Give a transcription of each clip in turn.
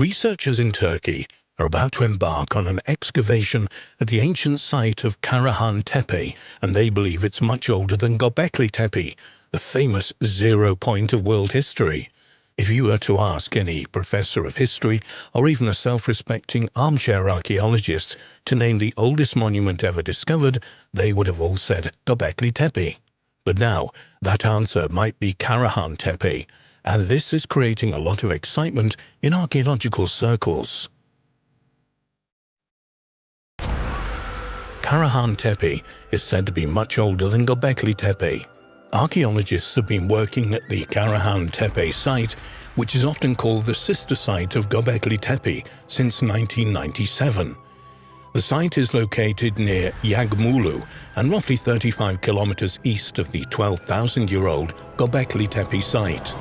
Researchers in Turkey are about to embark on an excavation at the ancient site of Karahan Tepe, and they believe it's much older than Göbekli Tepe, the famous zero point of world history. If you were to ask any professor of history or even a self-respecting armchair archaeologist to name the oldest monument ever discovered, they would have all said Göbekli Tepe. But now, that answer might be Karahan Tepe, and this is creating a lot of excitement in archaeological circles. Karahan Tepe is said to be much older than Göbekli Tepe. Archaeologists have been working at the Karahan Tepe site, which is often called the sister site of Göbekli Tepe, since 1997. The site is located near Yagmulu and roughly 35 kilometers east of the 12,000-year-old Göbekli Tepe site.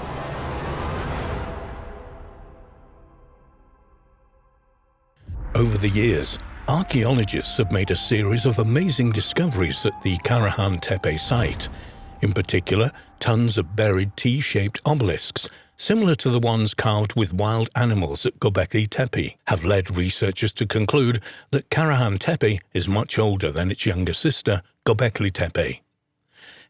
Over the years, archaeologists have made a series of amazing discoveries at the Karahan Tepe site. In particular, tons of buried T-shaped obelisks, similar to the ones carved with wild animals at Göbekli Tepe, have led researchers to conclude that Karahan Tepe is much older than its younger sister, Göbekli Tepe.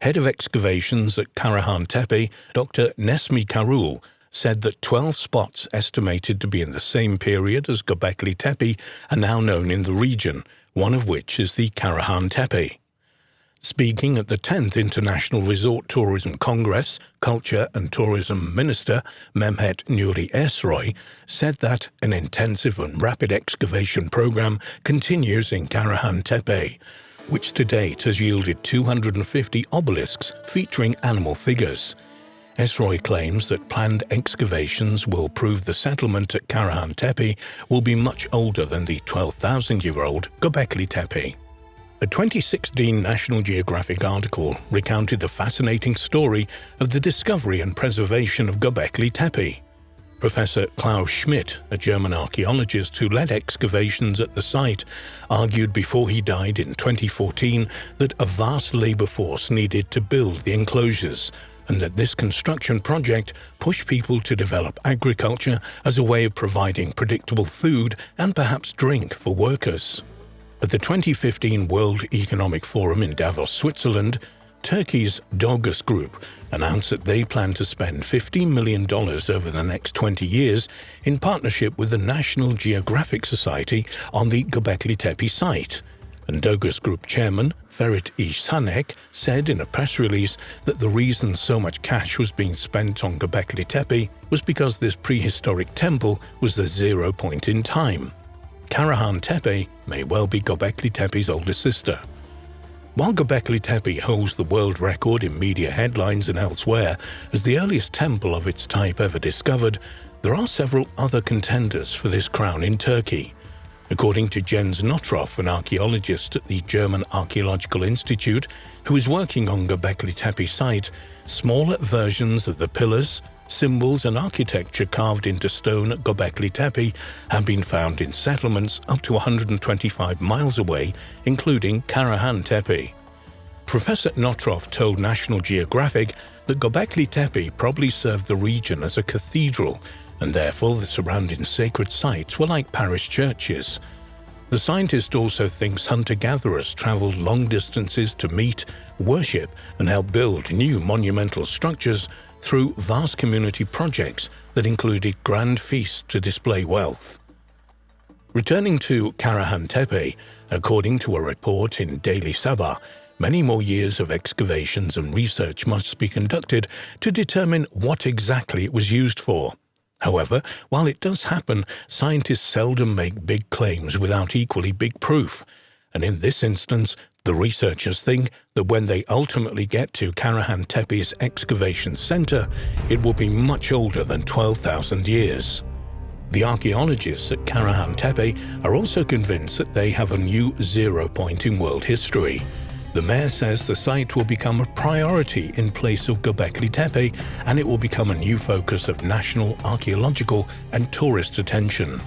Head of excavations at Karahan Tepe, Dr. Nesmi Karul, said that 12 spots estimated to be in the same period as Göbekli Tepe are now known in the region, one of which is the Karahan Tepe. Speaking at the 10th International Resort Tourism Congress, Culture and Tourism Minister Mehmet Nuri Ersoy said that an intensive and rapid excavation program continues in Karahan Tepe, which to date has yielded 250 obelisks featuring animal figures. Ersoy claims that planned excavations will prove the settlement at Karahan Tepe will be much older than the 12,000-year-old Göbekli Tepe. A 2016 National Geographic article recounted the fascinating story of the discovery and preservation of Göbekli Tepe. Professor Klaus Schmidt, a German archaeologist who led excavations at the site, argued before he died in 2014 that a vast labor force needed to build the enclosures, and that this construction project pushed people to develop agriculture as a way of providing predictable food and perhaps drink for workers. At the 2015 World Economic Forum in Davos, Switzerland, Turkey's Dogus Group announced that they plan to spend $15 million over the next 20 years in partnership with the National Geographic Society on the Göbekli Tepe site. And Dogus Group chairman Ferit İhsanek said in a press release that the reason so much cash was being spent on Göbekli Tepe was because this prehistoric temple was the zero point in time. Karahan Tepe may well be Göbekli Tepe's older sister. While Göbekli Tepe holds the world record in media headlines and elsewhere as the earliest temple of its type ever discovered, there are several other contenders for this crown in Turkey. According to Jens Nottroff, an archaeologist at the German Archaeological Institute who is working on Göbekli Tepe site, smaller versions of the pillars, symbols and architecture carved into stone at Göbekli Tepe have been found in settlements up to 125 miles away, including Karahan Tepe. Professor Nottroff told National Geographic that Göbekli Tepe probably served the region as a cathedral, and therefore the surrounding sacred sites were like parish churches. The scientist also thinks hunter-gatherers traveled long distances to meet, worship, and help build new monumental structures through vast community projects that included grand feasts to display wealth. Returning to Karahan Tepe, according to a report in Daily Sabah, many more years of excavations and research must be conducted to determine what exactly it was used for. However, while it does happen, scientists seldom make big claims without equally big proof, and in this instance, the researchers think that when they ultimately get to Karahan Tepe's excavation center, it will be much older than 12,000 years. The archaeologists at Karahan Tepe are also convinced that they have a new zero point in world history. The mayor says the site will become a priority in place of Göbekli Tepe, and it will become a new focus of national, archaeological and tourist attention.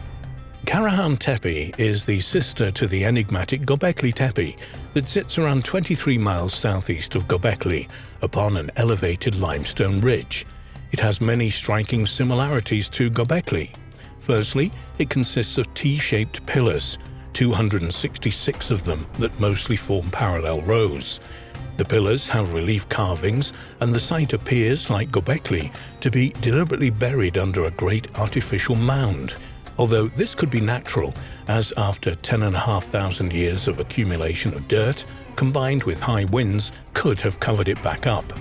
Karahan Tepe is the sister to the enigmatic Göbekli Tepe that sits around 23 miles southeast of Göbekli upon an elevated limestone ridge. It has many striking similarities to Göbekli. Firstly, it consists of T-shaped pillars, 266 of them that mostly form parallel rows. The pillars have relief carvings, and the site appears, like Göbekli, to be deliberately buried under a great artificial mound, although this could be natural, as after 10,500 years of accumulation of dirt, combined with high winds, could have covered it back up.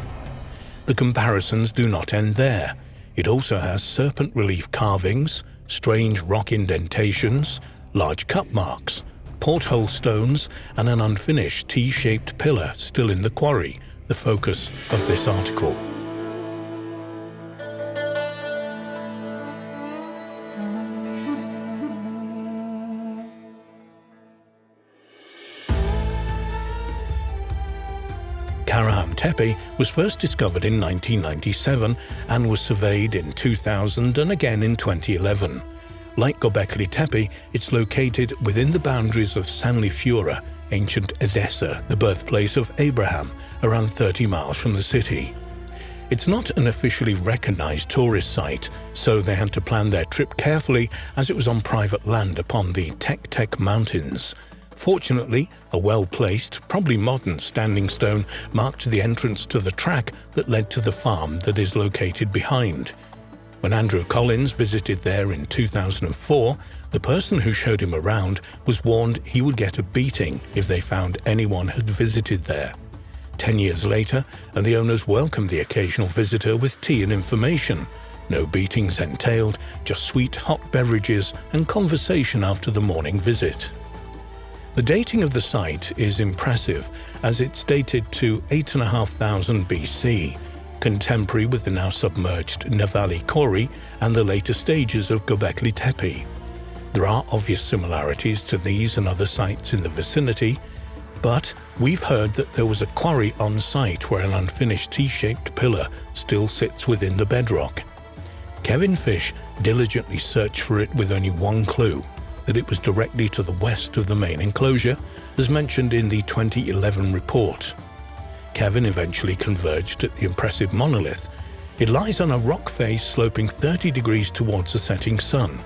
The comparisons do not end there. It also has serpent relief carvings, strange rock indentations, large cut marks, porthole stones, and an unfinished T-shaped pillar still in the quarry, the focus of this article. Karahan Tepe was first discovered in 1997 and was surveyed in 2000 and again in 2011. Like Göbekli Tepe, it's located within the boundaries of Sanliurfa, ancient Edessa, the birthplace of Abraham, around 30 miles from the city. It's not an officially recognized tourist site, so they had to plan their trip carefully as it was on private land upon the Tek Mountains. Fortunately, a well-placed, probably modern standing stone marked the entrance to the track that led to the farm that is located behind. When Andrew Collins visited there in 2004, the person who showed him around was warned he would get a beating if they found anyone had visited there. 10 years later, and the owners welcomed the occasional visitor with tea and information. No beatings entailed, just sweet hot beverages and conversation after the morning visit. The dating of the site is impressive, as it's dated to 8,500 BC, contemporary with the now submerged Navali Quarry and the later stages of Göbekli Tepe. There are obvious similarities to these and other sites in the vicinity, but we've heard that there was a quarry on site where an unfinished T-shaped pillar still sits within the bedrock. Kevin Fish diligently searched for it with only one clue, that it was directly to the west of the main enclosure, as mentioned in the 2011 report. Kevin eventually converged at the impressive monolith. It lies on a rock face sloping 30 degrees towards the setting sun.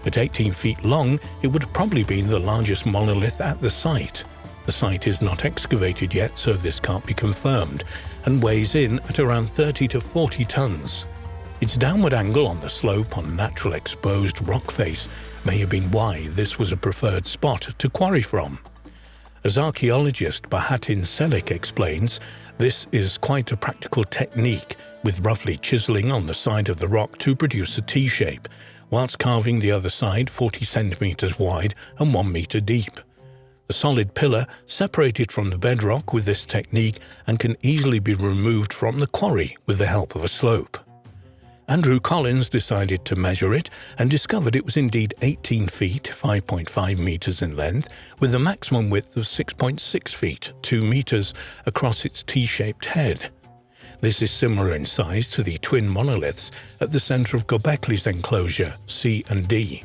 At 18 feet long, it would probably be the largest monolith at the site. The site is not excavated yet, so this can't be confirmed, and weighs in at around 30 to 40 tons. Its downward angle on the slope on natural exposed rock face may have been why this was a preferred spot to quarry from. As archaeologist Bahattin Selik explains, this is quite a practical technique, with roughly chiseling on the side of the rock to produce a T-shape, whilst carving the other side 40 centimeters wide and 1 meter deep. The solid pillar separated from the bedrock with this technique and can easily be removed from the quarry with the help of a slope. Andrew Collins decided to measure it and discovered it was indeed 18 feet, 5.5 meters in length, with a maximum width of 6.6 feet, 2 meters, across its T-shaped head. This is similar in size to the twin monoliths at the center of Göbekli's enclosure, C and D.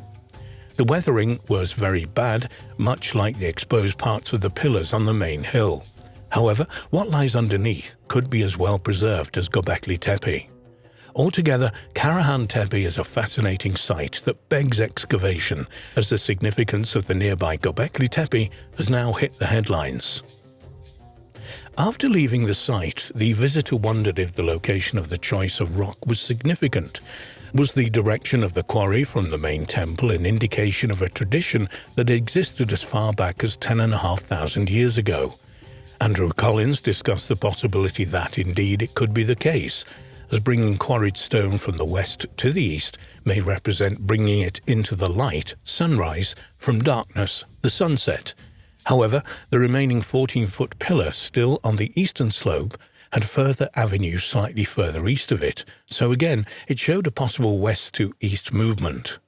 The weathering was very bad, much like the exposed parts of the pillars on the main hill. However, what lies underneath could be as well preserved as Göbekli Tepe. Altogether, Karahan Tepe is a fascinating site that begs excavation, as the significance of the nearby Göbekli Tepe has now hit the headlines. After leaving the site, the visitor wondered if the location of the choice of rock was significant. Was the direction of the quarry from the main temple an indication of a tradition that existed as far back as 10,500 years ago? Andrew Collins discussed the possibility that, indeed, it could be the case, as bringing quarried stone from the west to the east may represent bringing it into the light, sunrise, from darkness, the sunset. However, the remaining 14-foot pillar still on the eastern slope had further avenues slightly further east of it, so again it showed a possible west to east movement.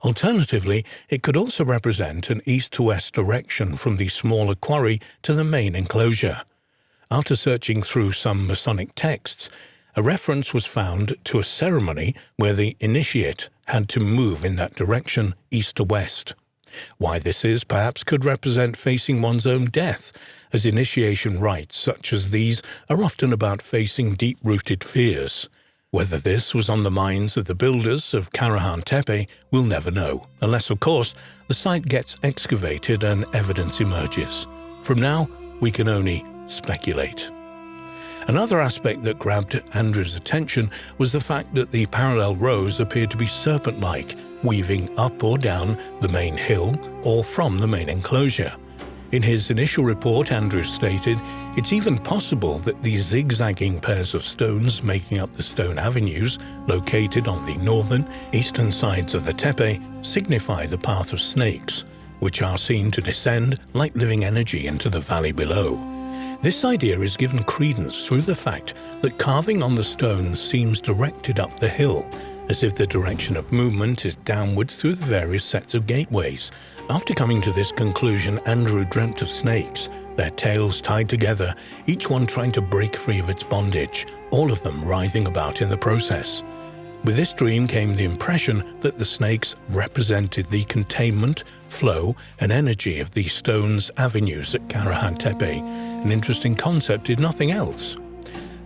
Alternatively, it could also represent an east to west direction from the smaller quarry to the main enclosure. After searching through some Masonic texts, a reference was found to a ceremony where the initiate had to move in that direction, east to west. Why this is perhaps could represent facing one's own death, as initiation rites such as these are often about facing deep-rooted fears. Whether this was on the minds of the builders of Karahan Tepe, we'll never know, unless, of course, the site gets excavated and evidence emerges. From now, we can only speculate. Another aspect that grabbed Andrew's attention was the fact that the parallel rows appeared to be serpent-like, weaving up or down the main hill or from the main enclosure. In his initial report, Andrew stated, "It's even possible that these zigzagging pairs of stones making up the stone avenues located on the northern, eastern sides of the tepe signify the path of snakes, which are seen to descend like living energy into the valley below." This idea is given credence through the fact that carving on the stones seems directed up the hill, as if the direction of movement is downwards through the various sets of gateways. After coming to this conclusion, Andrew dreamt of snakes, their tails tied together, each one trying to break free of its bondage, all of them writhing about in the process. With this dream came the impression that the snakes represented the containment, flow, and energy of the stones' avenues at Karahan Tepe, an interesting concept if nothing else.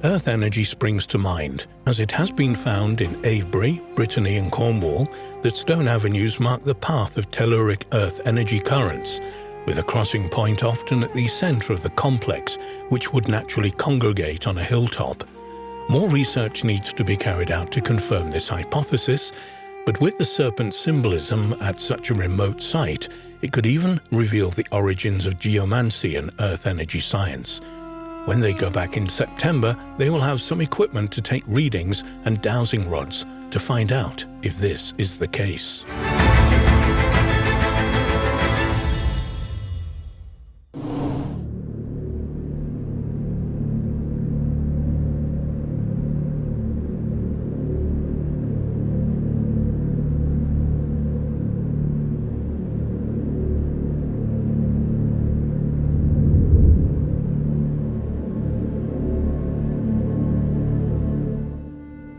Earth energy springs to mind, as it has been found in Avebury, Brittany and Cornwall that stone avenues mark the path of telluric earth energy currents, with a crossing point often at the center of the complex, which would naturally congregate on a hilltop. More research needs to be carried out to confirm this hypothesis, but with the serpent symbolism at such a remote site, it could even reveal the origins of geomancy and earth energy science. When they go back in September, they will have some equipment to take readings and dowsing rods to find out if this is the case.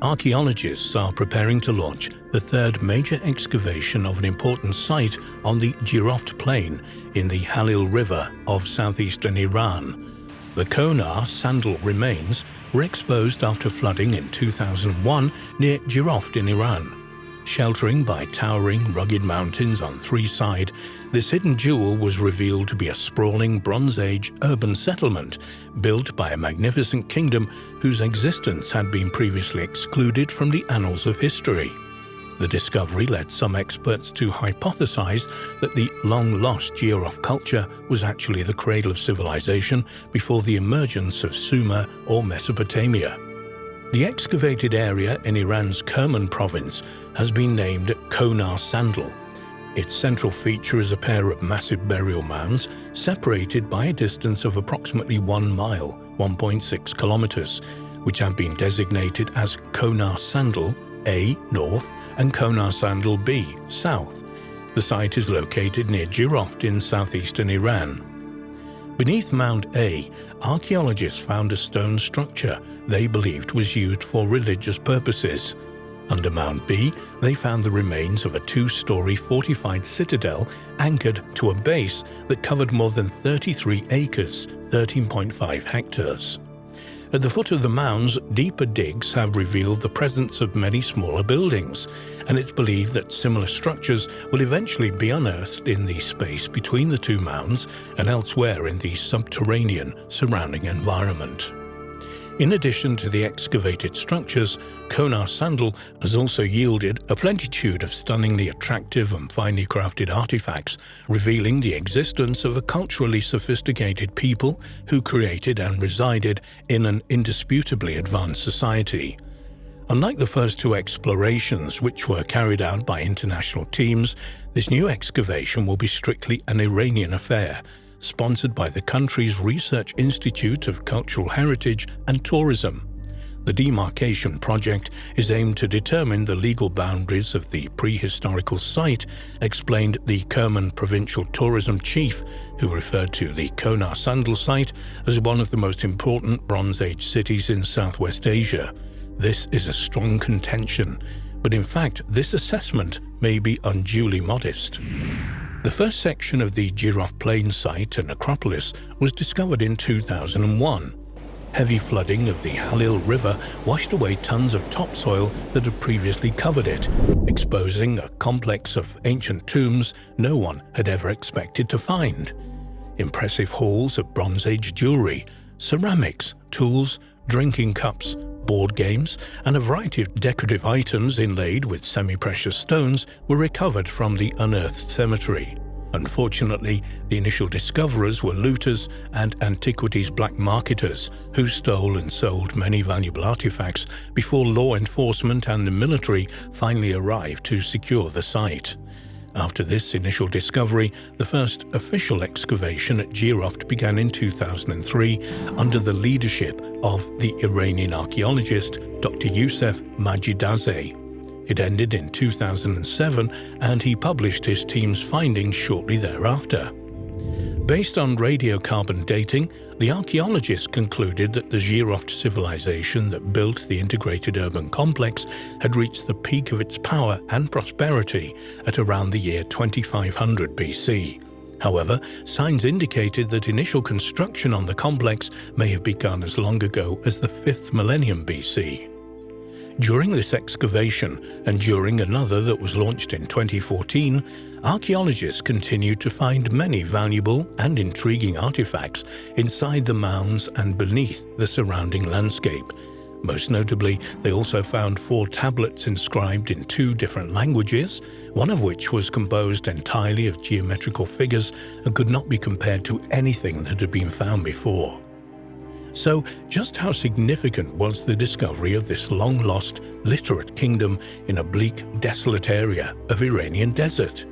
Archaeologists are preparing to launch the third major excavation of an important site on the Jiroft plain in the Halil River of southeastern Iran. The Konar sandal remains were exposed after flooding in 2001 near Jiroft in Iran. Sheltering by towering, rugged mountains on three sides, this hidden jewel was revealed to be a sprawling Bronze Age urban settlement built by a magnificent kingdom whose existence had been previously excluded from the annals of history. The discovery led some experts to hypothesize that the long-lost Jiroft culture was actually the cradle of civilization before the emergence of Sumer or Mesopotamia. The excavated area in Iran's Kerman province has been named Konar Sandal. Its central feature is a pair of massive burial mounds separated by a distance of approximately 1 mile, 1.6 kilometers, which have been designated as Konar Sandal A, north, and Konar Sandal B, south. The site is located near Jiroft in southeastern Iran. Beneath Mound A, archaeologists found a stone structure they believed was used for religious purposes. Under Mound B, they found the remains of a 2-story fortified citadel anchored to a base that covered more than 33 acres, 13.5 hectares. At the foot of the mounds, deeper digs have revealed the presence of many smaller buildings, and it's believed that similar structures will eventually be unearthed in the space between the two mounds and elsewhere in the subterranean surrounding environment. In addition to the excavated structures, Konar Sandal has also yielded a plenitude of stunningly attractive and finely crafted artifacts, revealing the existence of a culturally sophisticated people who created and resided in an indisputably advanced society. Unlike the first two explorations, which were carried out by international teams, this new excavation will be strictly an Iranian affair, sponsored by the country's Research Institute of Cultural Heritage and Tourism. The demarcation project is aimed to determine the legal boundaries of the prehistorical site, explained the Kerman provincial tourism chief, who referred to the Konar Sandal site as one of the most important Bronze Age cities in Southwest Asia. This is a strong contention, but in fact this assessment may be unduly modest. The first section of the Jiroft Plain site and necropolis was discovered in 2001. Heavy flooding of the Halil River washed away tons of topsoil that had previously covered it, exposing a complex of ancient tombs no one had ever expected to find. Impressive hauls of Bronze Age jewelry, ceramics, tools, drinking cups, board games, and a variety of decorative items inlaid with semi-precious stones were recovered from the unearthed cemetery. Unfortunately, the initial discoverers were looters and antiquities black marketers who stole and sold many valuable artifacts before law enforcement and the military finally arrived to secure the site. After this initial discovery, the first official excavation at Jiroft began in 2003 under the leadership of the Iranian archaeologist Dr. Youssef Majidazeh. It ended in 2007, and he published his team's findings shortly thereafter. Based on radiocarbon dating, the archaeologists concluded that the Jiroft civilization that built the integrated urban complex had reached the peak of its power and prosperity at around the year 2500 BC. However, signs indicated that initial construction on the complex may have begun as long ago as the 5th millennium BC. During this excavation, and during another that was launched in 2014, archaeologists continued to find many valuable and intriguing artifacts inside the mounds and beneath the surrounding landscape. Most notably, they also found 4 tablets inscribed in 2 different languages, one of which was composed entirely of geometrical figures and could not be compared to anything that had been found before. So, just how significant was the discovery of this long-lost, literate kingdom in a bleak, desolate area of Iranian desert?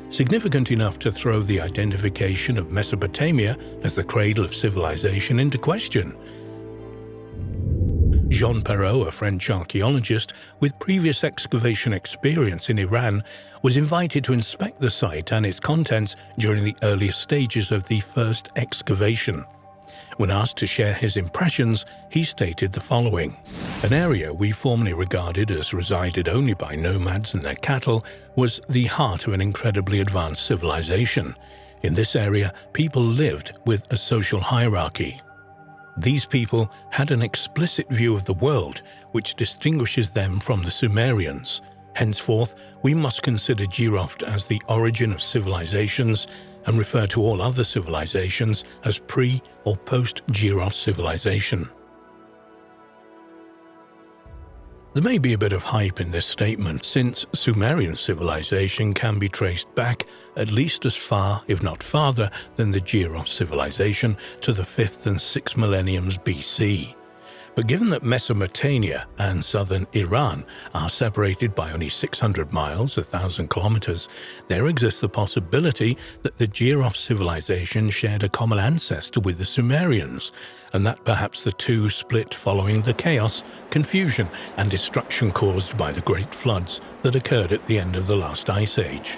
Significant enough to throw the identification of Mesopotamia as the cradle of civilization into question. Jean Perrault, a French archaeologist with previous excavation experience in Iran, was invited to inspect the site and its contents during the earliest stages of the first excavation. When asked to share his impressions, he stated the following: "An area we formerly regarded as resided only by nomads and their cattle was the heart of an incredibly advanced civilization. In this area, people lived with a social hierarchy. These people had an explicit view of the world, which distinguishes them from the Sumerians. Henceforth, we must consider Jiroft as the origin of civilizations and refer to all other civilizations as pre- or post-Jiroft civilization." There may be a bit of hype in this statement, since Sumerian civilization can be traced back at least as far, if not farther, than the Jiroft civilization to the 5th and 6th millenniums BC. But given that Mesopotamia and southern Iran are separated by only 600 miles, 1,000 kilometers, there exists the possibility that the Jiroft civilization shared a common ancestor with the Sumerians, and that perhaps the two split following the chaos, confusion, and destruction caused by the great floods that occurred at the end of the last ice age.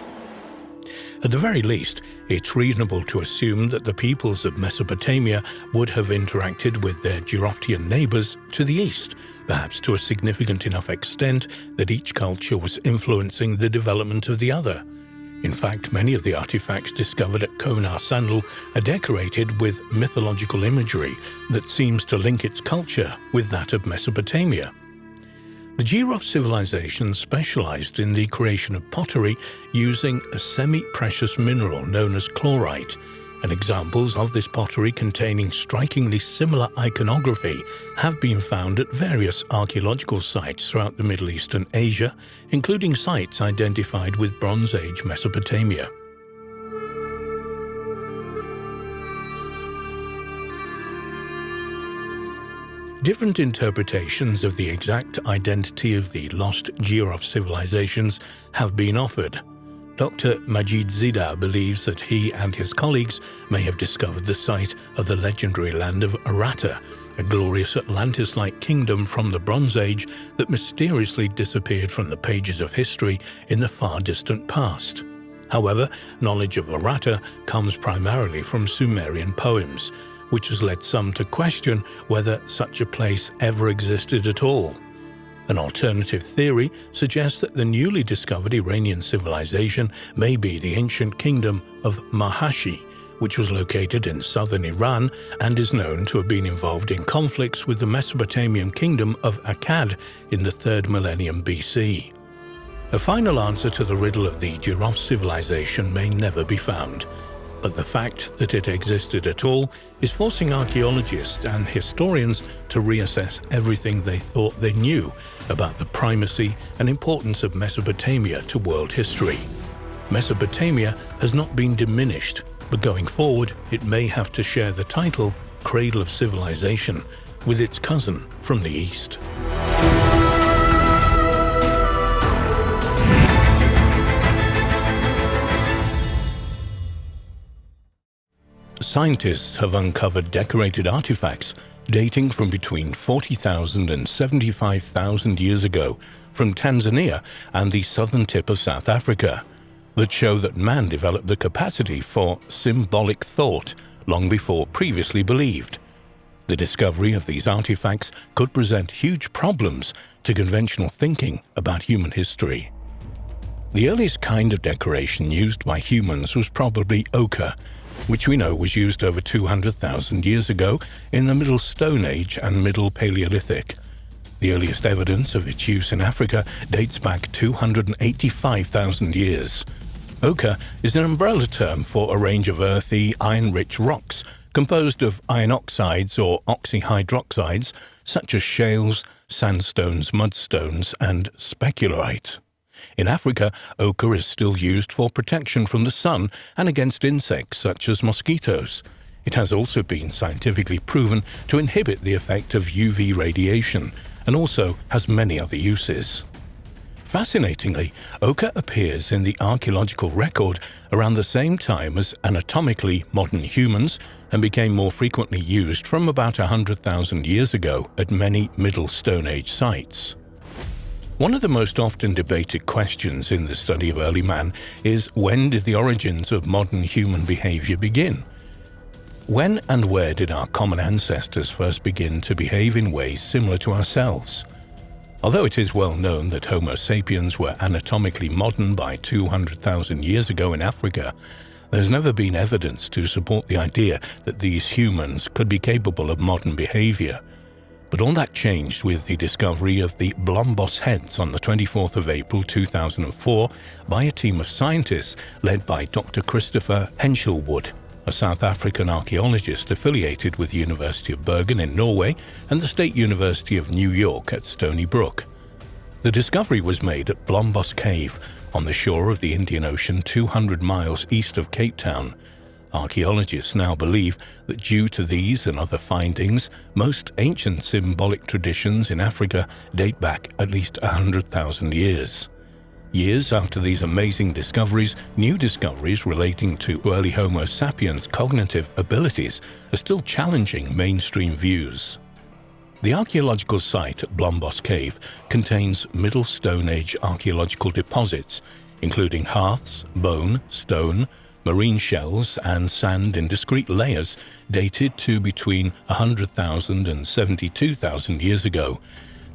At the very least, it's reasonable to assume that the peoples of Mesopotamia would have interacted with their Jiroftian neighbors to the east, perhaps to a significant enough extent that each culture was influencing the development of the other. In fact, many of the artifacts discovered at Konar Sandal are decorated with mythological imagery that seems to link its culture with that of Mesopotamia. The Jiroft civilization specialized in the creation of pottery using a semi-precious mineral known as chlorite, and examples of this pottery containing strikingly similar iconography have been found at various archaeological sites throughout the Middle East and Asia, including sites identified with Bronze Age Mesopotamia. Different interpretations of the exact identity of the lost Jiroft civilizations have been offered. Dr. Majid Zida believes that he and his colleagues may have discovered the site of the legendary land of Aratta, a glorious Atlantis-like kingdom from the Bronze Age that mysteriously disappeared from the pages of history in the far distant past. However, knowledge of Aratta comes primarily from Sumerian poems, which has led some to question whether such a place ever existed at all. An alternative theory suggests that the newly discovered Iranian civilization may be the ancient kingdom of Mahashi, which was located in southern Iran and is known to have been involved in conflicts with the Mesopotamian kingdom of Akkad in the 3rd millennium BC. A final answer to the riddle of the Jiroft civilization may never be found, but the fact that it existed at all is forcing archaeologists and historians to reassess everything they thought they knew about the primacy and importance of Mesopotamia to world history. Mesopotamia has not been diminished, but going forward it may have to share the title Cradle of Civilization with its cousin from the east. Scientists have uncovered decorated artifacts dating from between 40,000 and 75,000 years ago from Tanzania and the southern tip of South Africa that show that man developed the capacity for symbolic thought long before previously believed. The discovery of these artifacts could present huge problems to conventional thinking about human history. The earliest kind of decoration used by humans was probably ochre, which we know was used over 200,000 years ago in the Middle Stone Age and Middle Paleolithic. The earliest evidence of its use in Africa dates back 285,000 years. Ochre is an umbrella term for a range of earthy, iron-rich rocks composed of iron oxides or oxyhydroxides such as shales, sandstones, mudstones, and specularite. In Africa, ochre is still used for protection from the sun and against insects such as mosquitoes. It has also been scientifically proven to inhibit the effect of UV radiation and also has many other uses. Fascinatingly, ochre appears in the archaeological record around the same time as anatomically modern humans and became more frequently used from about 100,000 years ago at many Middle Stone Age sites. One of the most often debated questions in the study of early man is, when did the origins of modern human behavior begin? When and where did our common ancestors first begin to behave in ways similar to ourselves? Although it is well known that Homo sapiens were anatomically modern by 200,000 years ago in Africa, there's never been evidence to support the idea that these humans could be capable of modern behavior. But all that changed with the discovery of the Blombos heads on the 24th of April 2004 by a team of scientists led by Dr. Christopher Henshelwood, a South African archaeologist affiliated with the University of Bergen in Norway and the State University of New York at Stony Brook. The discovery was made at Blombos Cave on the shore of the Indian Ocean 200 miles east of Cape Town. Archaeologists now believe that due to these and other findings, most ancient symbolic traditions in Africa date back at least 100,000 years. Years after these amazing discoveries, new discoveries relating to early Homo sapiens' cognitive abilities are still challenging mainstream views. The archaeological site at Blombos Cave contains Middle Stone Age archaeological deposits, including hearths, bone, stone, marine shells, and sand in discrete layers dated to between 100,000 and 72,000 years ago.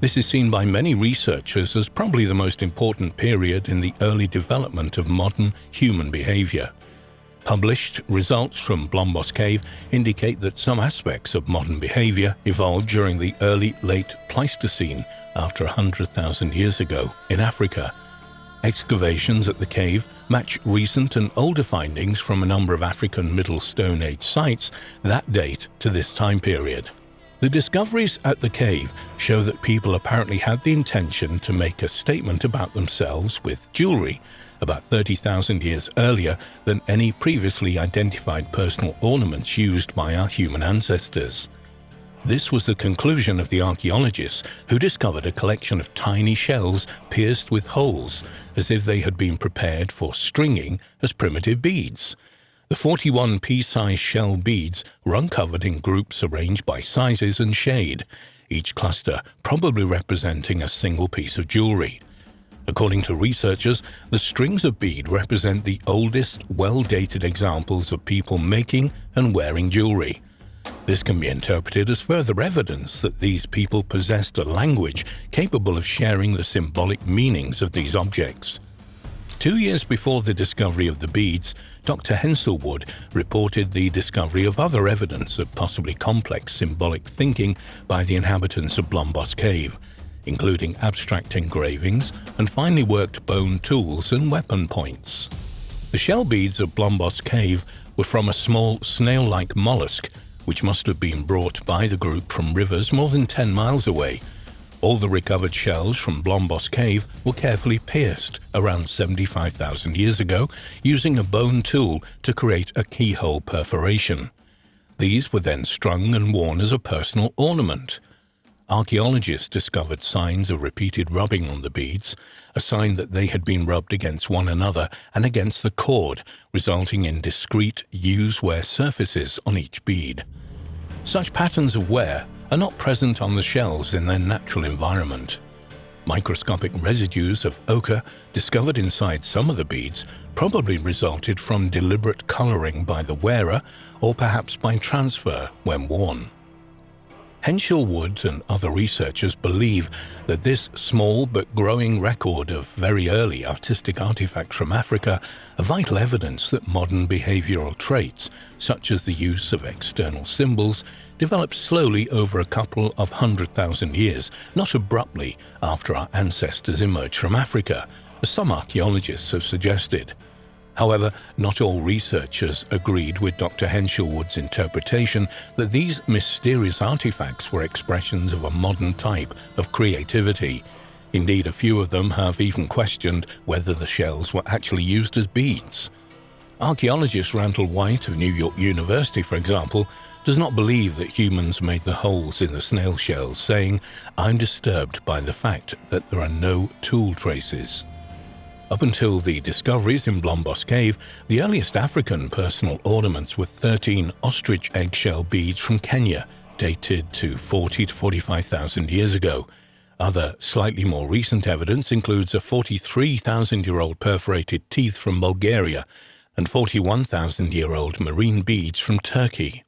This is seen by many researchers as probably the most important period in the early development of modern human behavior. Published results from Blombos Cave indicate that some aspects of modern behavior evolved during the early-late Pleistocene after 100,000 years ago in Africa. Excavations at the cave match recent and older findings from a number of African Middle Stone Age sites that date to this time period. The discoveries at the cave show that people apparently had the intention to make a statement about themselves with jewelry about 30,000 years earlier than any previously identified personal ornaments used by our human ancestors. This was the conclusion of the archaeologists who discovered a collection of tiny shells pierced with holes, as if they had been prepared for stringing as primitive beads. The 41 pea-sized shell beads were uncovered in groups arranged by sizes and shade, each cluster probably representing a single piece of jewelry. According to researchers, the strings of bead represent the oldest, well-dated examples of people making and wearing jewelry. This can be interpreted as further evidence that these people possessed a language capable of sharing the symbolic meanings of these objects. 2 years before the discovery of the beads, Dr. Henselwood reported the discovery of other evidence of possibly complex symbolic thinking by the inhabitants of Blombos Cave, including abstract engravings and finely worked bone tools and weapon points. The shell beads of Blombos Cave were from a small snail-like mollusk, which must have been brought by the group from rivers more than 10 miles away. All the recovered shells from Blombos Cave were carefully pierced around 75,000 years ago using a bone tool to create a keyhole perforation. These were then strung and worn as a personal ornament. Archaeologists discovered signs of repeated rubbing on the beads, a sign that they had been rubbed against one another and against the cord, resulting in discrete use-wear surfaces on each bead. Such patterns of wear are not present on the shells in their natural environment. Microscopic residues of ochre discovered inside some of the beads probably resulted from deliberate coloring by the wearer or perhaps by transfer when worn. Henselwood and other researchers believe that this small but growing record of very early artistic artifacts from Africa are vital evidence that modern behavioral traits, such as the use of external symbols, developed slowly over a couple of 100,000 years, not abruptly after our ancestors emerged from Africa, as some archaeologists have suggested. However, not all researchers agreed with Dr. Henselwood's interpretation that these mysterious artifacts were expressions of a modern type of creativity. Indeed, a few of them have even questioned whether the shells were actually used as beads. Archaeologist Randall White of New York University, for example, does not believe that humans made the holes in the snail shells, saying, "I'm disturbed by the fact that there are no tool traces." Up until the discoveries in Blombos Cave, the earliest African personal ornaments were 13 ostrich eggshell beads from Kenya, dated to 40 to 45,000 years ago. Other, slightly more recent evidence includes a 43,000-year-old perforated teeth from Bulgaria and 41,000-year-old marine beads from Turkey.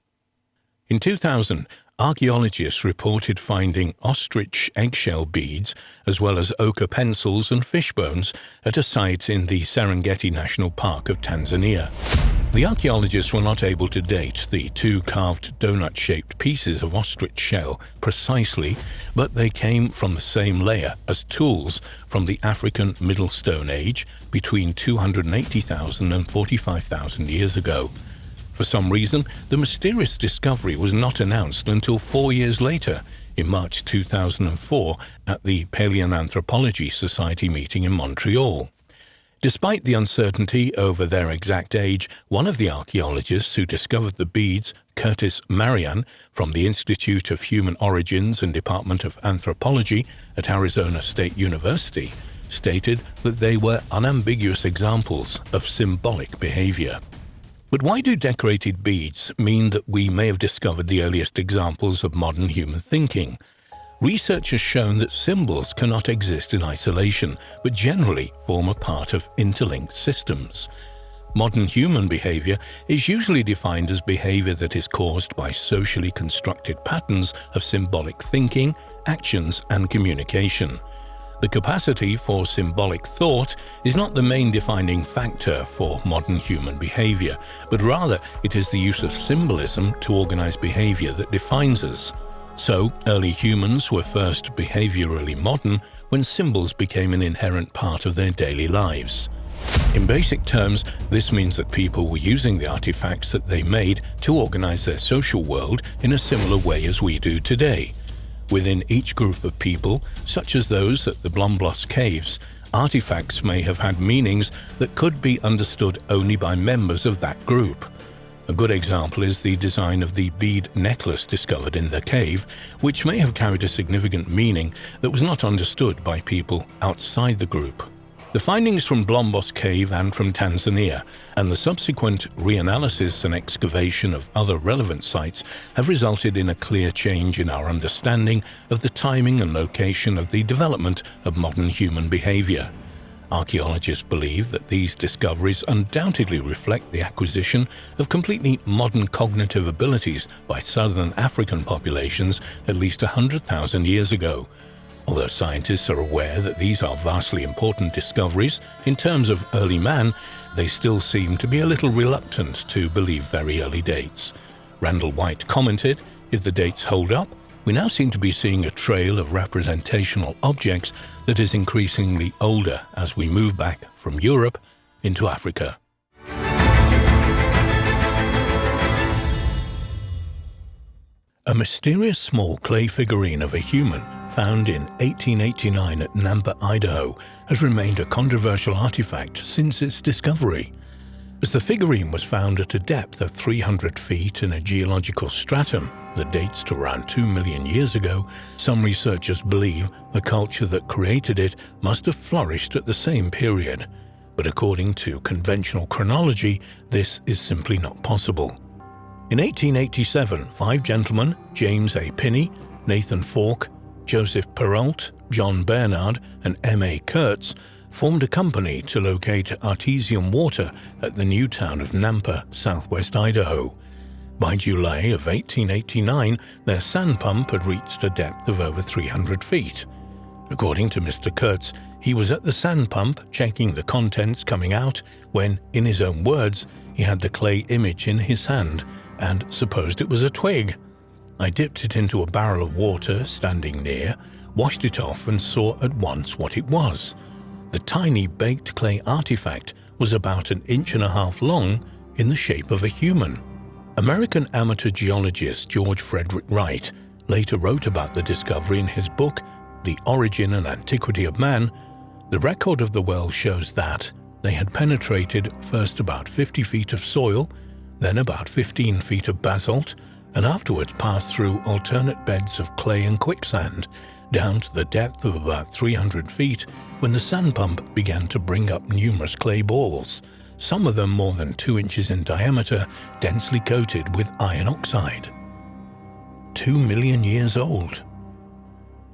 In 2000, archaeologists reported finding ostrich eggshell beads as well as ochre pencils and fish bones at a site in the Serengeti National Park of Tanzania. The archaeologists were not able to date the two carved donut-shaped pieces of ostrich shell precisely, but they came from the same layer as tools from the African Middle Stone Age between 280,000 and 45,000 years ago. For some reason, the mysterious discovery was not announced until 4 years later, in March 2004, at the Paleoanthropology Society meeting in Montreal. Despite the uncertainty over their exact age, one of the archaeologists who discovered the beads, Curtis Marian, from the Institute of Human Origins and Department of Anthropology at Arizona State University, stated that they were unambiguous examples of symbolic behavior. But why do decorated beads mean that we may have discovered the earliest examples of modern human thinking? Research has shown that symbols cannot exist in isolation, but generally form a part of interlinked systems. Modern human behavior is usually defined as behavior that is caused by socially constructed patterns of symbolic thinking, actions, and communication. The capacity for symbolic thought is not the main defining factor for modern human behavior, but rather it is the use of symbolism to organize behavior that defines us. So, early humans were first behaviorally modern when symbols became an inherent part of their daily lives. In basic terms, this means that people were using the artifacts that they made to organize their social world in a similar way as we do today. Within each group of people, such as those at the Blombos Caves, artifacts may have had meanings that could be understood only by members of that group. A good example is the design of the bead necklace discovered in the cave, which may have carried a significant meaning that was not understood by people outside the group. The findings from Blombos Cave and from Tanzania, and the subsequent reanalysis and excavation of other relevant sites have resulted in a clear change in our understanding of the timing and location of the development of modern human behavior. Archaeologists believe that these discoveries undoubtedly reflect the acquisition of completely modern cognitive abilities by southern African populations at least 100,000 years ago. Although scientists are aware that these are vastly important discoveries in terms of early man, they still seem to be a little reluctant to believe very early dates. Randall White commented, "If the dates hold up, we now seem to be seeing a trail of representational objects that is increasingly older as we move back from Europe into Africa." A mysterious small clay figurine of a human found in 1889 at Nampa, Idaho, has remained a controversial artifact since its discovery. As the figurine was found at a depth of 300 feet in a geological stratum that dates to around 2 million years ago, some researchers believe the culture that created it must have flourished at the same period. But according to conventional chronology, this is simply not possible. In 1887, 5 gentlemen, James A. Pinney, Nathan Falk, Joseph Perrault, John Bernard, and M.A. Kurtz, formed a company to locate artesian water at the new town of Nampa, southwest Idaho. By July of 1889, their sand pump had reached a depth of over 300 feet. According to Mr. Kurtz, he was at the sand pump checking the contents coming out when, in his own words, he had the clay image in his hand and supposed it was a twig. "I dipped it into a barrel of water standing near, washed it off and saw at once what it was. The tiny baked clay artifact was about 1.5 inches long in the shape of a human." American amateur geologist George Frederick Wright later wrote about the discovery in his book, The Origin and Antiquity of Man. The record of the well shows that they had penetrated first about 50 feet of soil, then about 15 feet of basalt, and afterwards passed through alternate beds of clay and quicksand, down to the depth of about 300 feet when the sand pump began to bring up numerous clay balls, some of them more than 2 inches in diameter, densely coated with iron oxide. 2 million years old.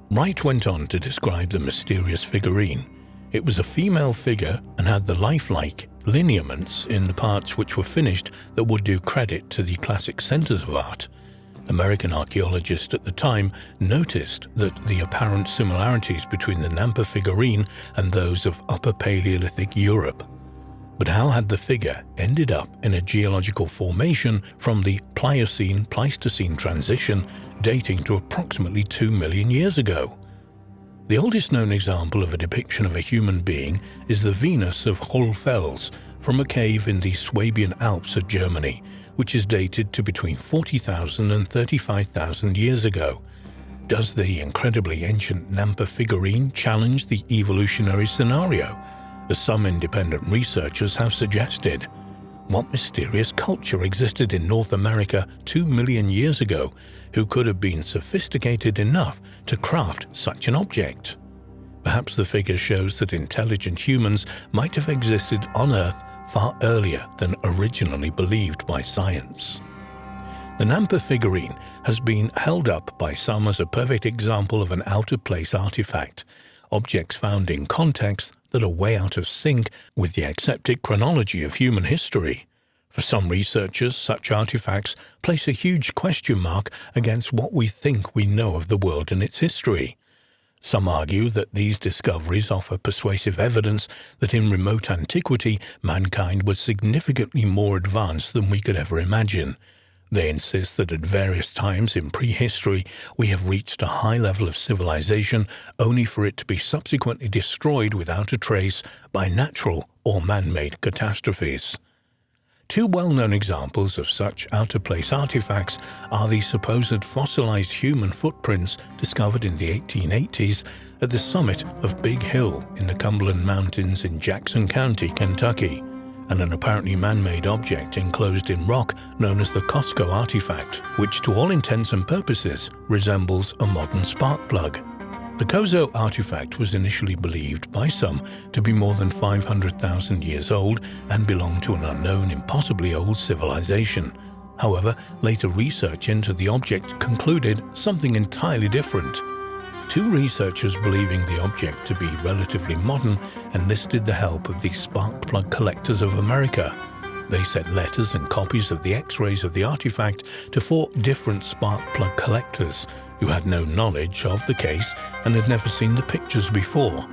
Wright went on to describe the mysterious figurine. It was a female figure and had the lifelike lineaments in the parts which were finished that would do credit to the classic centers of art. American archaeologists at the time noticed that the apparent similarities between the Nampa figurine and those of Upper Paleolithic Europe. But how had the figure ended up in a geological formation from the Pliocene-Pleistocene transition dating to approximately 2 million years ago? The oldest known example of a depiction of a human being is the Venus of Hohlfels from a cave in the Swabian Alps of Germany, which is dated to between 40,000 and 35,000 years ago. Does the incredibly ancient Nampa figurine challenge the evolutionary scenario, as some independent researchers have suggested? What mysterious culture existed in North America 2 million years ago who could have been sophisticated enough to craft such an object? Perhaps the figure shows that intelligent humans might have existed on Earth far earlier than originally believed by science. The Nampa figurine has been held up by some as a perfect example of an out-of-place artifact, objects found in contexts that are way out of sync with the accepted chronology of human history. For some researchers, such artifacts place a huge question mark against what we think we know of the world and its history. Some argue that these discoveries offer persuasive evidence that in remote antiquity, mankind was significantly more advanced than we could ever imagine. They insist that at various times in prehistory, we have reached a high level of civilization only for it to be subsequently destroyed without a trace by natural or man-made catastrophes. Two well-known examples of such out-of-place artifacts are the supposed fossilized human footprints discovered in the 1880s at the summit of Big Hill in the Cumberland Mountains in Jackson County, Kentucky, and an apparently man-made object enclosed in rock known as the Costco artifact, which to all intents and purposes resembles a modern spark plug. The Kozo artifact was initially believed by some to be more than 500,000 years old and belong to an unknown, impossibly old civilization. However, later research into the object concluded something entirely different. Two researchers believing the object to be relatively modern enlisted the help of the Spark Plug Collectors of America. They sent letters and copies of the X-rays of the artifact to 4 different spark plug collectors, who had no knowledge of the case and had never seen the pictures before.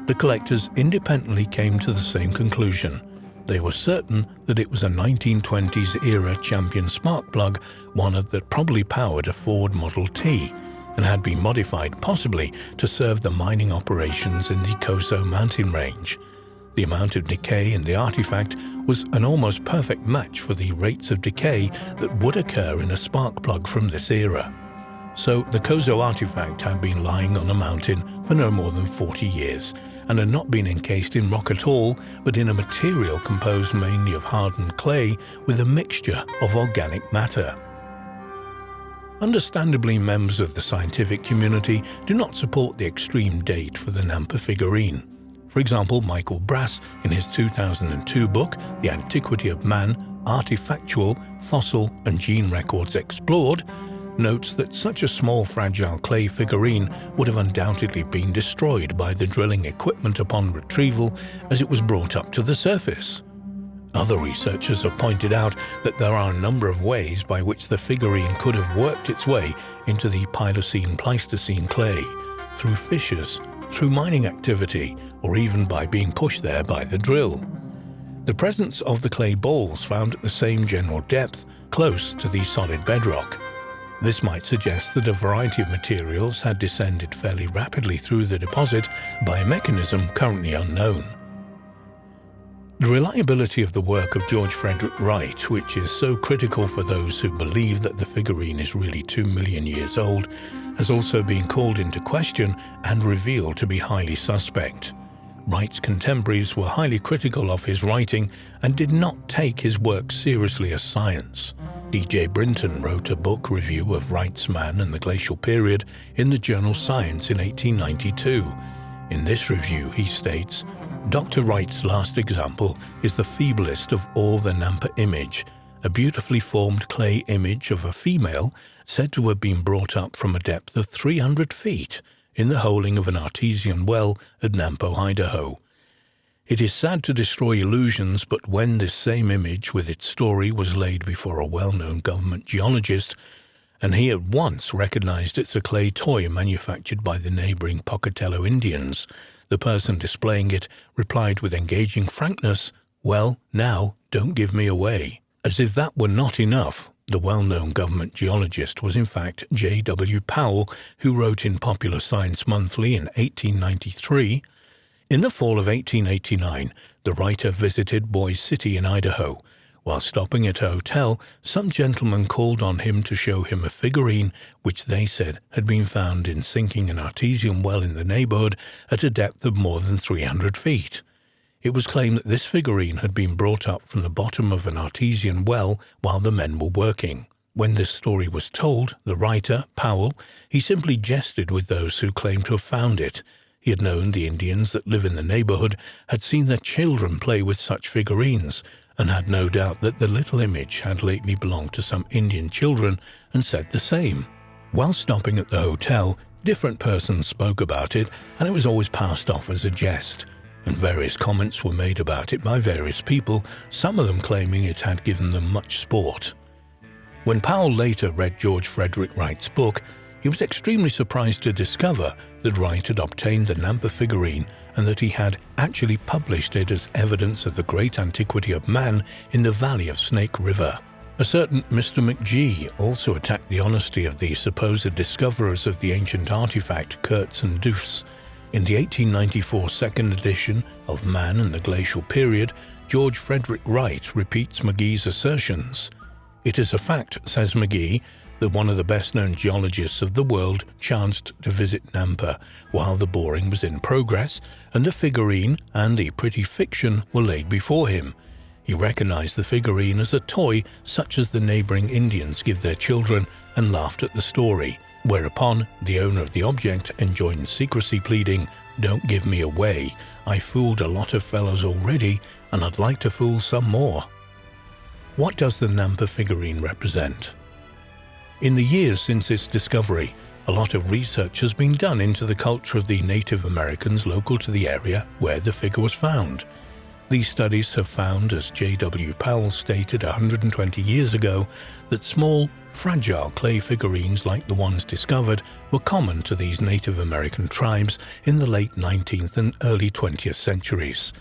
The collectors independently came to the same conclusion. They were certain that it was a 1920s-era Champion spark plug, one that probably powered a Ford Model T, and had been modified possibly to serve the mining operations in the Coso mountain range. The amount of decay in the artifact was an almost perfect match for the rates of decay that would occur in a spark plug from this era. So the Coso artifact had been lying on a mountain for no more than 40 years and had not been encased in rock at all, but in a material composed mainly of hardened clay with a mixture of organic matter. Understandably, members of the scientific community do not support the extreme date for the Nampa figurine. For example, Michael Brass, in his 2002 book, The Antiquity of Man, Artifactual, Fossil and Gene Records Explored, notes that such a small fragile clay figurine would have undoubtedly been destroyed by the drilling equipment upon retrieval as it was brought up to the surface. Other researchers have pointed out that there are a number of ways by which the figurine could have worked its way into the Pliocene-Pleistocene clay, through fissures, through mining activity, or even by being pushed there by the drill. The presence of the clay balls found at the same general depth, close to the solid bedrock. This might suggest that a variety of materials had descended fairly rapidly through the deposit by a mechanism currently unknown. The reliability of the work of George Frederick Wright, which is so critical for those who believe that the figurine is really 2 million years old, has also been called into question and revealed to be highly suspect. Wright's contemporaries were highly critical of his writing and did not take his work seriously as science. D.J. Brinton wrote a book review of Wright's Man and the Glacial Period in the journal Science in 1892. In this review, he states, Dr. Wright's last example is the feeblest of all the Nampa image, a beautifully formed clay image of a female said to have been brought up from a depth of 300 feet in the holing of an artesian well at Nampa, Idaho. It is sad to destroy illusions, but when this same image with its story was laid before a well-known government geologist, and he at once recognized it's a clay toy manufactured by the neighboring Pocatello Indians, the person displaying it replied with engaging frankness, "Well, now, don't give me away." As if that were not enough, the well-known government geologist was in fact J.W. Powell, who wrote in Popular Science Monthly in 1893, "In the fall of 1889, the writer visited Boise City in Idaho. While stopping at a hotel, some gentleman called on him to show him a figurine which they said had been found in sinking an artesian well in the neighborhood at a depth of more than 300 feet. It was claimed that this figurine had been brought up from the bottom of an artesian well while the men were working. When this story was told, the writer, Powell, he simply jested with those who claimed to have found it. He had known the Indians that live in the neighborhood had seen their children play with such figurines, and had no doubt that the little image had lately belonged to some Indian children, and said the same. While stopping at the hotel, different persons spoke about it, and it was always passed off as a jest, and various comments were made about it by various people, some of them claiming it had given them much sport. When Powell later read George Frederick Wright's book, he was extremely surprised to discover that Wright had obtained the Nampa figurine and that he had actually published it as evidence of the great antiquity of man in the valley of Snake River. A certain Mr. McGee also attacked the honesty of the supposed discoverers of the ancient artifact, Kurtz and Doofs. In the 1894 second edition of Man and the Glacial Period, George Frederick Wright repeats McGee's assertions. "It is a fact," says McGee, that one of the best-known geologists of the world chanced to visit Nampa while the boring was in progress, and the figurine and the pretty fiction were laid before him. He recognized the figurine as a toy such as the neighboring Indians give their children and laughed at the story, whereupon the owner of the object enjoined secrecy, pleading, "Don't give me away. I fooled a lot of fellows already, and I'd like to fool some more." What does the Nampa figurine represent? In the years since its discovery, a lot of research has been done into the culture of the Native Americans local to the area where the figure was found. These studies have found, as J.W. Powell stated 120 years ago, that small, fragile clay figurines like the ones discovered were common to these Native American tribes in the late 19th and early 20th centuries.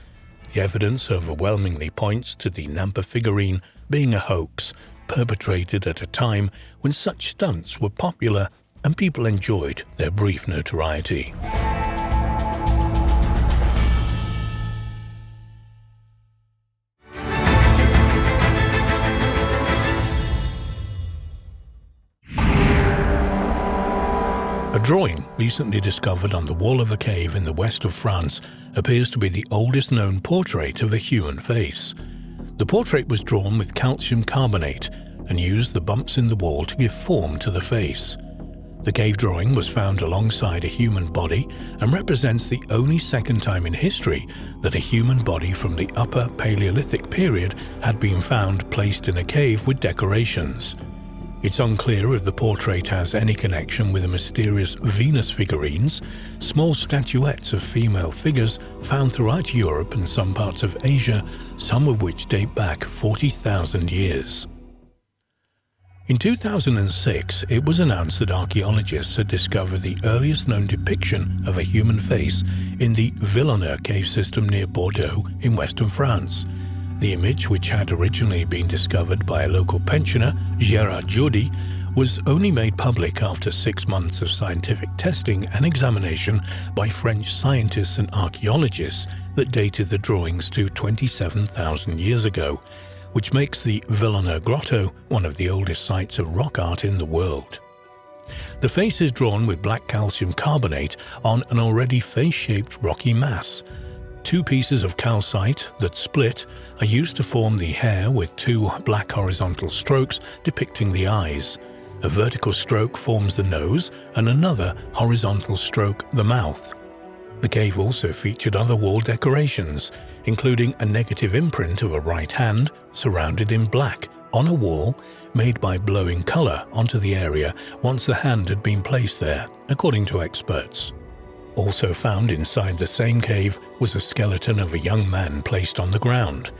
The evidence overwhelmingly points to the Nampa figurine being a hoax, perpetrated at a time when such stunts were popular and people enjoyed their brief notoriety. A drawing recently discovered on the wall of a cave in the west of France appears to be the oldest known portrait of a human face. The portrait was drawn with calcium carbonate and used the bumps in the wall to give form to the face. The cave drawing was found alongside a human body and represents the only second time in history that a human body from the Upper Paleolithic period had been found placed in a cave with decorations. It's unclear if the portrait has any connection with the mysterious Venus figurines, small statuettes of female figures found throughout Europe and some parts of Asia, some of which date back 40,000 years. In 2006, it was announced that archaeologists had discovered the earliest known depiction of a human face in the Villeneuve cave system near Bordeaux in western France. The image, which had originally been discovered by a local pensioner, Gérard Jody, was only made public after 6 months of scientific testing and examination by French scientists and archaeologists that dated the drawings to 27,000 years ago, which makes the Villeneuve Grotto one of the oldest sites of rock art in the world. The face is drawn with black calcium carbonate on an already face-shaped rocky mass. 2 pieces of calcite that split are used to form the hair, with 2 black horizontal strokes depicting the eyes. A vertical stroke forms the nose and another horizontal stroke the mouth. The cave also featured other wall decorations, including a negative imprint of a right hand surrounded in black on a wall made by blowing color onto the area once the hand had been placed there, according to experts. Also found inside the same cave was a skeleton of a young man placed on the ground.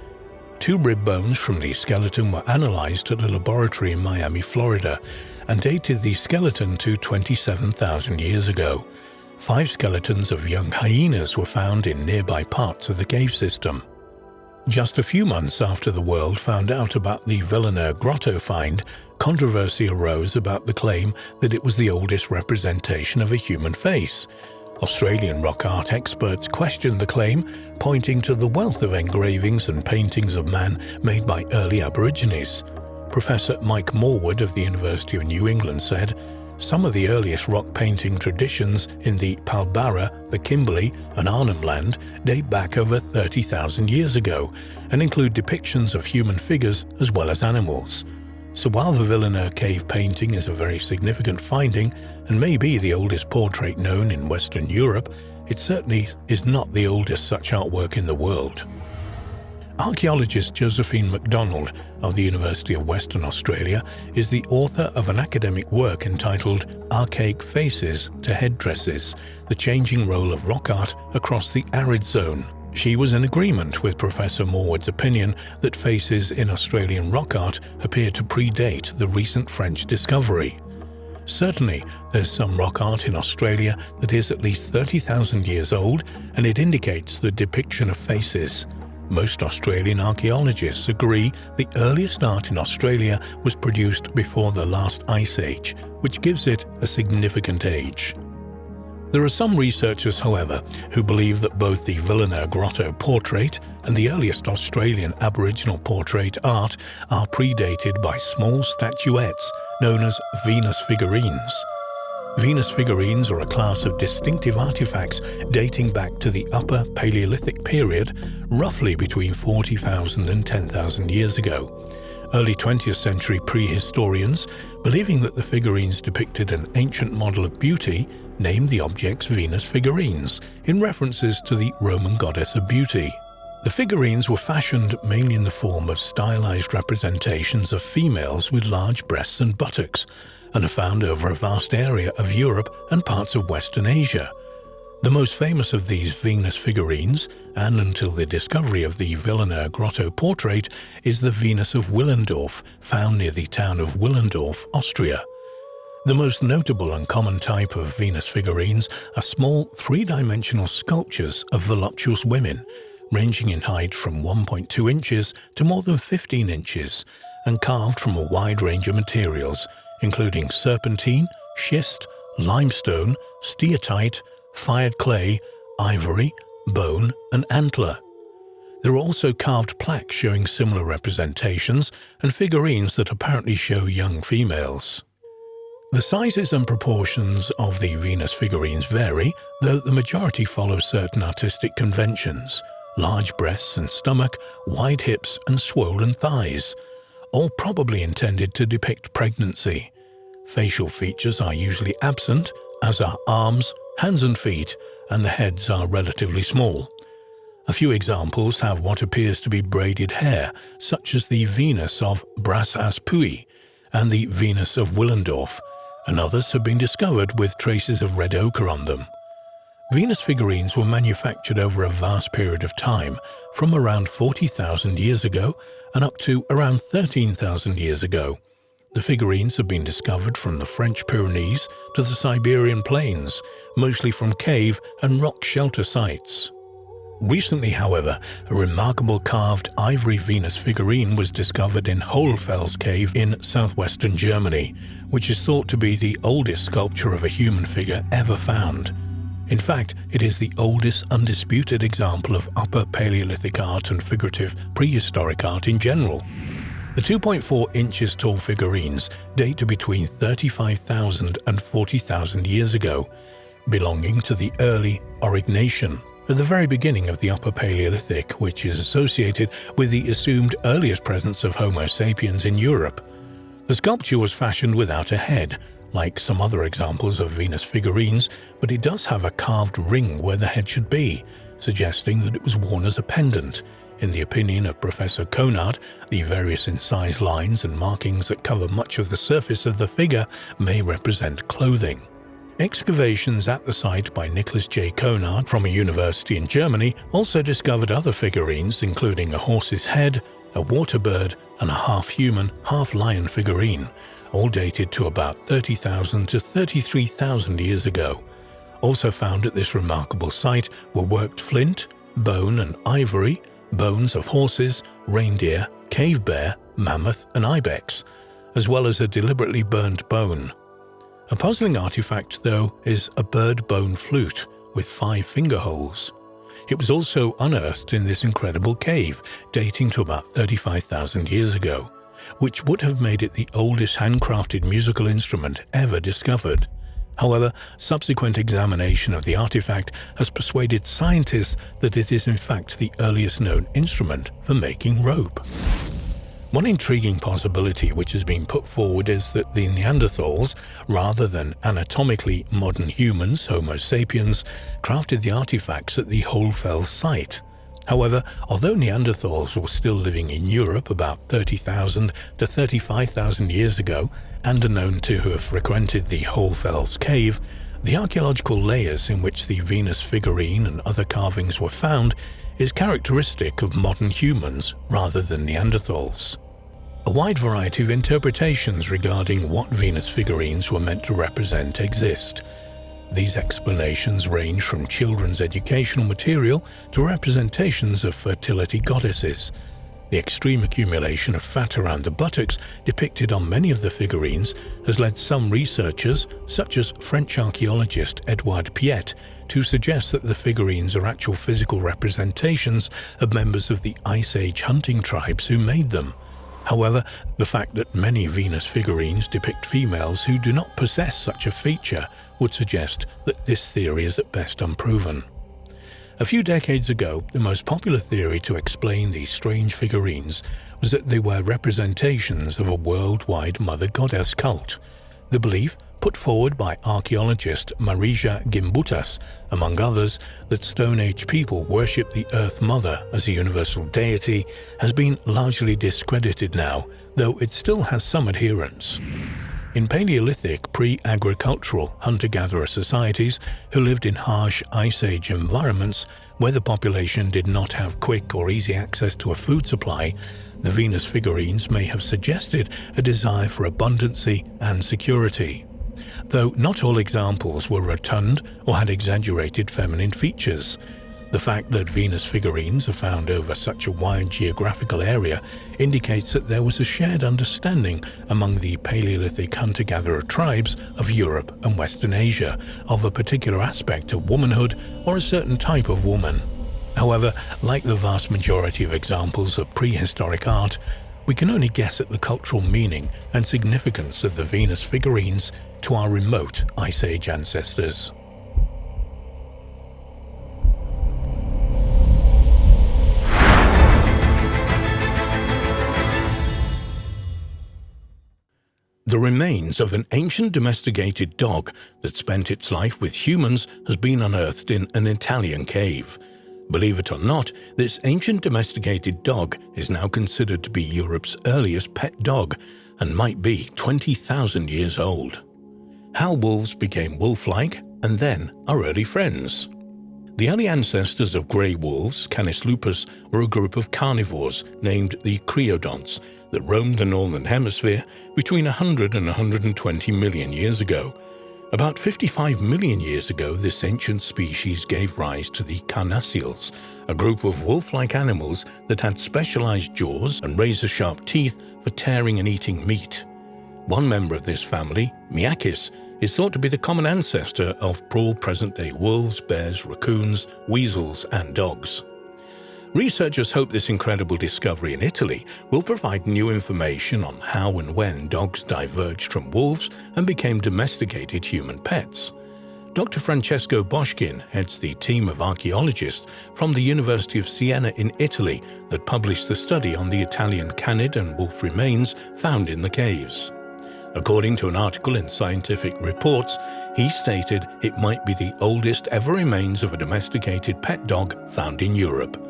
2 rib bones from the skeleton were analyzed at a laboratory in Miami, Florida, and dated the skeleton to 27,000 years ago. 5 skeletons of young hyenas were found in nearby parts of the cave system. Just a few months after the world found out about the Villeneuve Grotto find, controversy arose about the claim that it was the oldest representation of a human face. Australian rock art experts questioned the claim, pointing to the wealth of engravings and paintings of man made by early Aborigines. Professor Mike Morwood of the University of New England said, "Some of the earliest rock painting traditions in the Pilbara, the Kimberley and Arnhem Land date back over 30,000 years ago and include depictions of human figures as well as animals." So while the Villeneuve cave painting is a very significant finding and may be the oldest portrait known in Western Europe, it certainly is not the oldest such artwork in the world. Archaeologist Josephine MacDonald of the University of Western Australia is the author of an academic work entitled Archaic Faces to Headdresses: The Changing Role of Rock Art Across the Arid Zone. She was in agreement with Professor Morwood's opinion that faces in Australian rock art appear to predate the recent French discovery. Certainly, there's some rock art in Australia that is at least 30,000 years old, and it indicates the depiction of faces. Most Australian archaeologists agree the earliest art in Australia was produced before the last ice age, which gives it a significant age. There are some researchers, however, who believe that both the Villeneuve Grotto portrait and the earliest Australian Aboriginal portrait art are predated by small statuettes known as Venus figurines. Venus figurines are a class of distinctive artifacts dating back to the Upper Paleolithic period, roughly between 40,000 and 10,000 years ago. Early 20th century prehistorians, believing that the figurines depicted an ancient model of beauty, named the objects Venus figurines, in references to the Roman goddess of beauty. The figurines were fashioned mainly in the form of stylized representations of females with large breasts and buttocks, and are found over a vast area of Europe and parts of Western Asia. The most famous of these Venus figurines, and until the discovery of the Villeneuve Grotto portrait, is the Venus of Willendorf, found near the town of Willendorf, Austria. The most notable and common type of Venus figurines are small three-dimensional sculptures of voluptuous women, ranging in height from 1.2 inches to more than 15 inches, and carved from a wide range of materials, including serpentine, schist, limestone, steatite, fired clay, ivory, bone, and antler. There are also carved plaques showing similar representations and figurines that apparently show young females. The sizes and proportions of the Venus figurines vary, though the majority follow certain artistic conventions: large breasts and stomach, wide hips and swollen thighs, all probably intended to depict pregnancy. Facial features are usually absent, as are arms, hands and feet, and the heads are relatively small. A few examples have what appears to be braided hair, such as the Venus of Bras-as-Puy and the Venus of Willendorf, and others have been discovered with traces of red ochre on them. Venus figurines were manufactured over a vast period of time, from around 40,000 years ago and up to around 13,000 years ago. The figurines have been discovered from the French Pyrenees to the Siberian plains, mostly from cave and rock shelter sites. Recently, however, a remarkable carved ivory Venus figurine was discovered in Hohlfels Cave in southwestern Germany, which is thought to be the oldest sculpture of a human figure ever found. In fact, it is the oldest undisputed example of Upper Paleolithic art and figurative prehistoric art in general. The 2.4 inches tall figurines date to between 35,000 and 40,000 years ago, belonging to the early Aurignacian, at the very beginning of the Upper Paleolithic, which is associated with the assumed earliest presence of Homo sapiens in Europe. The sculpture was fashioned without a head, like some other examples of Venus figurines, but it does have a carved ring where the head should be, suggesting that it was worn as a pendant. In the opinion of Professor Conard, the various incised lines and markings that cover much of the surface of the figure may represent clothing. Excavations at the site by Nicholas J. Conard from a university in Germany also discovered other figurines, including a horse's head, a water bird, and a half-human, half-lion figurine, all dated to about 30,000 to 33,000 years ago. Also found at this remarkable site were worked flint, bone and ivory, bones of horses, reindeer, cave bear, mammoth and ibex, as well as a deliberately burned bone. A puzzling artifact, though, is a bird bone flute with 5 finger holes. It was also unearthed in this incredible cave, dating to about 35,000 years ago, which would have made it the oldest handcrafted musical instrument ever discovered. However, subsequent examination of the artifact has persuaded scientists that it is in fact the earliest known instrument for making rope. One intriguing possibility which has been put forward is that the Neanderthals, rather than anatomically modern humans, Homo sapiens, crafted the artifacts at the Hohlfels site. However, although Neanderthals were still living in Europe about 30,000 to 35,000 years ago and are known to have frequented the Hohlfels cave, the archaeological layers in which the Venus figurine and other carvings were found is characteristic of modern humans rather than Neanderthals. A wide variety of interpretations regarding what Venus figurines were meant to represent exist. These explanations range from children's educational material to representations of fertility goddesses. The extreme accumulation of fat around the buttocks depicted on many of the figurines has led some researchers, such as French archaeologist Edouard Piet, to suggest that the figurines are actual physical representations of members of the Ice Age hunting tribes who made them. However, the fact that many Venus figurines depict females who do not possess such a feature would suggest that this theory is at best unproven. A few decades ago, the most popular theory to explain these strange figurines was that they were representations of a worldwide mother goddess cult. The belief, put forward by archaeologist Marija Gimbutas, among others, that Stone Age people worshipped the Earth Mother as a universal deity, has been largely discredited now, though it still has some adherents. In Paleolithic, pre-agricultural hunter-gatherer societies who lived in harsh Ice Age environments where the population did not have quick or easy access to a food supply, the Venus figurines may have suggested a desire for abundancy and security. Though not all examples were rotund or had exaggerated feminine features. The fact that Venus figurines are found over such a wide geographical area indicates that there was a shared understanding among the Paleolithic hunter-gatherer tribes of Europe and Western Asia of a particular aspect of womanhood or a certain type of woman. However, like the vast majority of examples of prehistoric art, we can only guess at the cultural meaning and significance of the Venus figurines to our remote Ice Age ancestors. The remains of an ancient domesticated dog that spent its life with humans has been unearthed in an Italian cave. Believe it or not, this ancient domesticated dog is now considered to be Europe's earliest pet dog and might be 20,000 years old. How wolves became wolf-like and then our early friends. The early ancestors of grey wolves, Canis lupus, were a group of carnivores named the creodonts that roamed the northern hemisphere between 100 and 120 million years ago. About 55 million years ago, this ancient species gave rise to the carnassials, a group of wolf-like animals that had specialized jaws and razor-sharp teeth for tearing and eating meat. One member of this family, Miakis, is thought to be the common ancestor of all present-day wolves, bears, raccoons, weasels, and dogs. Researchers hope this incredible discovery in Italy will provide new information on how and when dogs diverged from wolves and became domesticated human pets. Dr. Francesco Boschkin heads the team of archaeologists from the University of Siena in Italy that published the study on the Italian canid and wolf remains found in the caves. According to an article in Scientific Reports, he stated it might be the oldest ever remains of a domesticated pet dog found in Europe.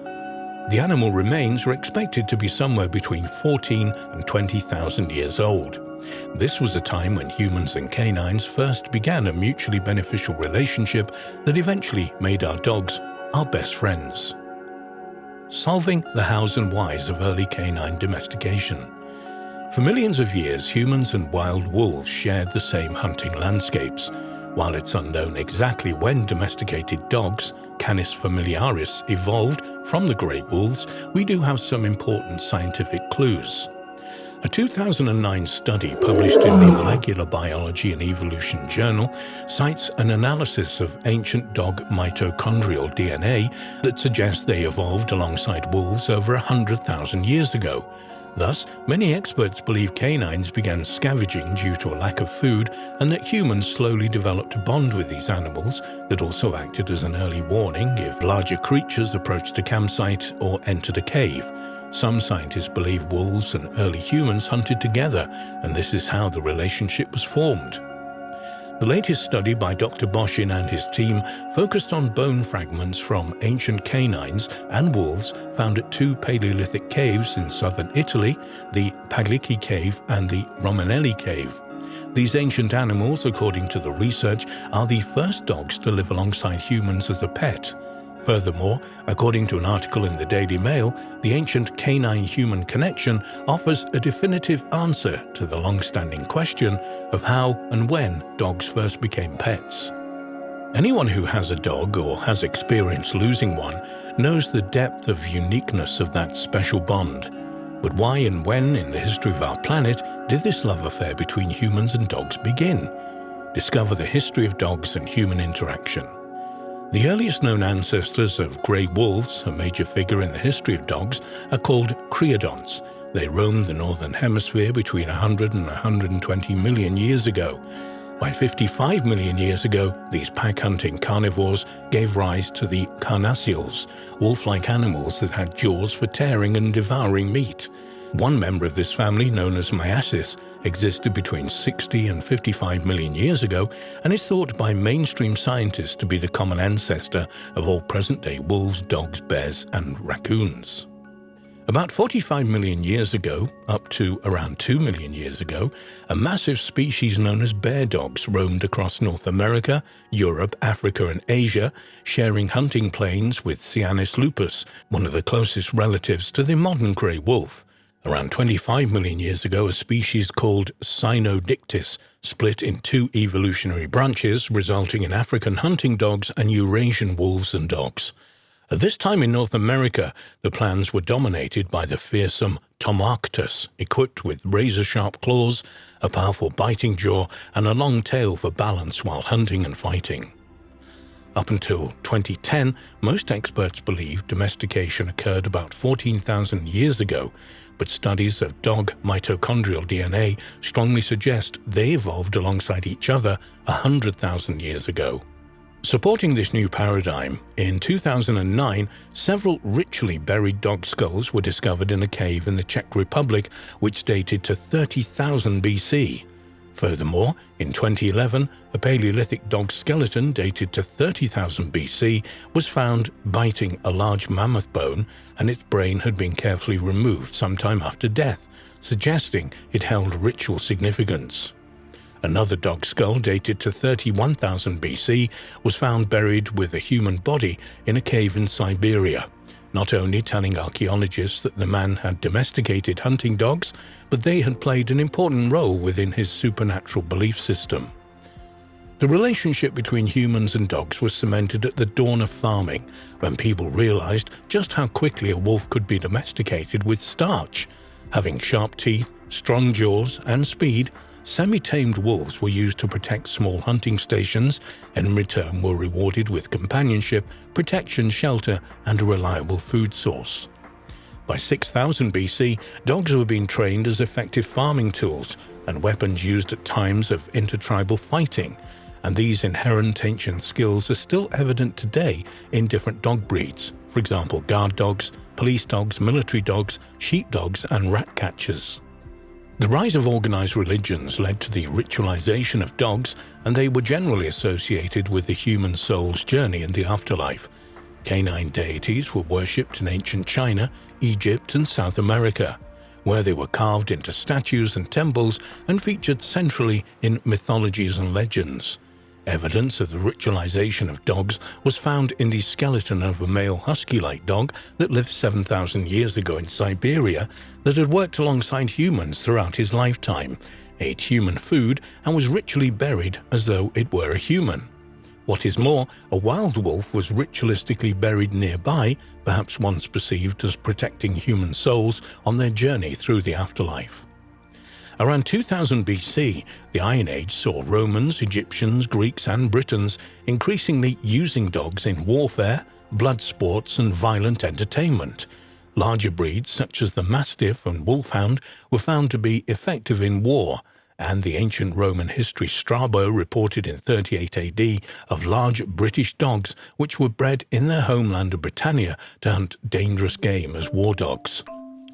The animal remains are expected to be somewhere between 14 and 20,000 years old. This was a time when humans and canines first began a mutually beneficial relationship that eventually made our dogs our best friends. Solving the hows and whys of early canine domestication. For millions of years, humans and wild wolves shared the same hunting landscapes. While it's unknown exactly when domesticated dogs, Canis familiaris, evolved from the great wolves, we do have some important scientific clues. A 2009 study published in the Molecular Biology and Evolution journal cites an analysis of ancient dog mitochondrial DNA that suggests they evolved alongside wolves over 100,000 years ago. Thus, many experts believe canines began scavenging due to a lack of food and that humans slowly developed a bond with these animals that also acted as an early warning if larger creatures approached a campsite or entered a cave. Some scientists believe wolves and early humans hunted together, and this is how the relationship was formed. The latest study by Dr. Boschkin and his team focused on bone fragments from ancient canines and wolves found at two Paleolithic caves in southern Italy, the Paglici Cave and the Romanelli Cave. These ancient animals, according to the research, are the first dogs to live alongside humans as a pet. Furthermore, according to an article in the Daily Mail, the ancient canine-human connection offers a definitive answer to the long-standing question of how and when dogs first became pets. Anyone who has a dog or has experienced losing one knows the depth of uniqueness of that special bond. But why and when in the history of our planet did this love affair between humans and dogs begin? Discover the history of dogs and human interaction. The earliest known ancestors of grey wolves, a major figure in the history of dogs, are called creodonts. They roamed the northern hemisphere between 100 and 120 million years ago. By 55 million years ago, these pack-hunting carnivores gave rise to the carnassials, wolf-like animals that had jaws for tearing and devouring meat. One member of this family, known as Miakis, existed between 60 and 55 million years ago and is thought by mainstream scientists to be the common ancestor of all present-day wolves, dogs, bears, and raccoons. About 45 million years ago, up to around 2 million years ago, a massive species known as bear dogs roamed across North America, Europe, Africa and Asia, sharing hunting plains with Canis lupus, one of the closest relatives to the modern grey wolf. Around 25 million years ago, a species called Cynodictys split in two evolutionary branches, resulting in African hunting dogs and Eurasian wolves and dogs. At this time in North America, the plains were dominated by the fearsome Tomarctus, equipped with razor-sharp claws, a powerful biting jaw, and a long tail for balance while hunting and fighting. Up until 2010, most experts believed domestication occurred about 14,000 years ago, but studies of dog mitochondrial DNA strongly suggest they evolved alongside each other 100,000 years ago. Supporting this new paradigm, in 2009, several ritually buried dog skulls were discovered in a cave in the Czech Republic, which dated to 30,000 BC. Furthermore, in 2011, a Paleolithic dog skeleton dated to 30,000 BC was found biting a large mammoth bone, and its brain had been carefully removed sometime after death, suggesting it held ritual significance. Another dog skull dated to 31,000 BC was found buried with a human body in a cave in Siberia, not only telling archaeologists that the man had domesticated hunting dogs, but they had played an important role within his supernatural belief system. The relationship between humans and dogs was cemented at the dawn of farming, when people realized just how quickly a wolf could be domesticated with starch. Having sharp teeth, strong jaws, and speed, semi-tamed wolves were used to protect small hunting stations and in return were rewarded with companionship, protection, shelter, and a reliable food source. By 6000 BC, dogs were being trained as effective farming tools and weapons used at times of intertribal fighting, and these inherent ancient skills are still evident today in different dog breeds, for example guard dogs, police dogs, military dogs, sheepdogs, and rat catchers. The rise of organized religions led to the ritualization of dogs, and they were generally associated with the human soul's journey in the afterlife. Canine deities were worshipped in ancient China, Egypt, and South America, where they were carved into statues and temples and featured centrally in mythologies and legends. Evidence of the ritualization of dogs was found in the skeleton of a male husky-like dog that lived 7,000 years ago in Siberia that had worked alongside humans throughout his lifetime, ate human food, and was ritually buried as though it were a human. What is more, a wild wolf was ritualistically buried nearby, perhaps once perceived as protecting human souls on their journey through the afterlife. Around 2000 BC, the Iron Age saw Romans, Egyptians, Greeks, and Britons increasingly using dogs in warfare, blood sports, and violent entertainment. Larger breeds such as the Mastiff and Wolfhound were found to be effective in war, and the ancient Roman history Strabo reported in 38 AD of large British dogs which were bred in their homeland of Britannia to hunt dangerous game as war dogs.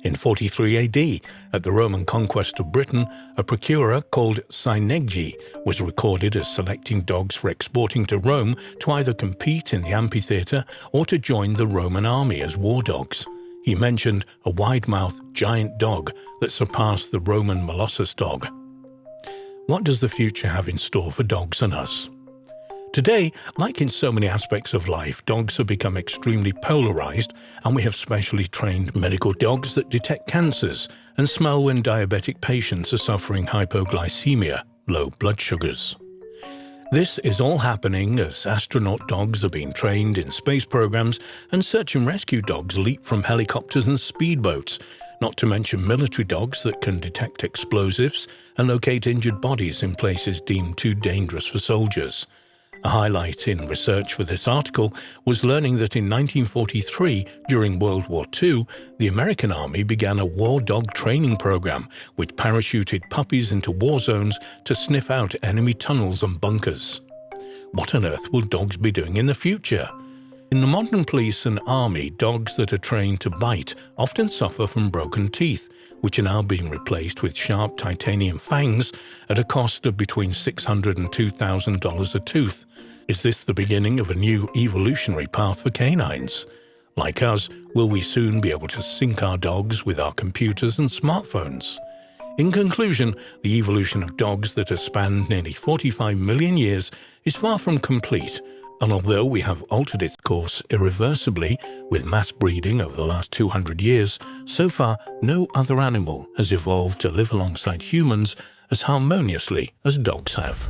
In 43 AD, at the Roman conquest of Britain, a procurer called Syneggi was recorded as selecting dogs for exporting to Rome to either compete in the amphitheatre or to join the Roman army as war dogs. He mentioned a wide-mouthed giant dog that surpassed the Roman Molossus dog. What does the future have in store for dogs and us? Today, like in so many aspects of life, dogs have become extremely polarized, and we have specially trained medical dogs that detect cancers and smell when diabetic patients are suffering hypoglycemia, low blood sugars. This is all happening as astronaut dogs are being trained in space programs and search and rescue dogs leap from helicopters and speedboats, not to mention military dogs that can detect explosives and locate injured bodies in places deemed too dangerous for soldiers. A highlight in research for this article was learning that in 1943, during World War II, the American Army began a war dog training program which parachuted puppies into war zones to sniff out enemy tunnels and bunkers. What on earth will dogs be doing in the future? In the modern police and army, dogs that are trained to bite often suffer from broken teeth, which are now being replaced with sharp titanium fangs at a cost of between $600 and $2,000 a tooth. Is this the beginning of a new evolutionary path for canines? Like us, will we soon be able to sync our dogs with our computers and smartphones? In conclusion, the evolution of dogs that has spanned nearly 45 million years is far from complete, and although we have altered its course irreversibly with mass breeding over the last 200 years, so far no other animal has evolved to live alongside humans as harmoniously as dogs have.